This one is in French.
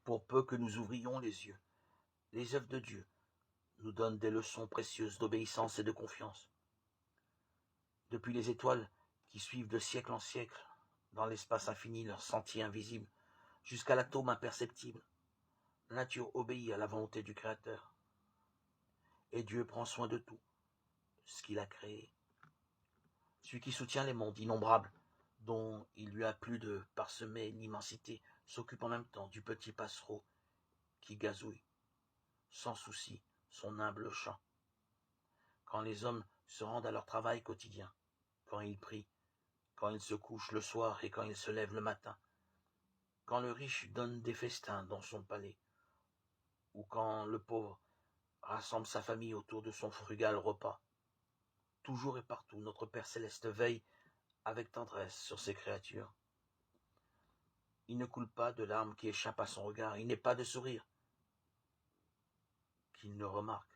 Pour peu que nous ouvrions les yeux, les œuvres de Dieu nous donnent des leçons précieuses d'obéissance et de confiance. Depuis les étoiles qui suivent de siècle en siècle, dans l'espace infini leur sentier invisible, jusqu'à l'atome imperceptible, la nature obéit à la volonté du Créateur. Et Dieu prend soin de tout ce qu'il a créé. Celui qui soutient les mondes innombrables, dont il lui a plu de parsemer l'immensité, s'occupe en même temps du petit passereau qui gazouille, sans souci, son humble chant. Quand les hommes se rendent à leur travail quotidien, quand ils prient, quand ils se couchent le soir et quand ils se lèvent le matin, quand le riche donne des festins dans son palais, ou quand le pauvre rassemble sa famille autour de son frugal repas, toujours et partout, notre Père Céleste veille avec tendresse sur ses créatures. Il ne coule pas de larmes qui échappent à son regard, il n'est pas de sourire qu'il ne remarque.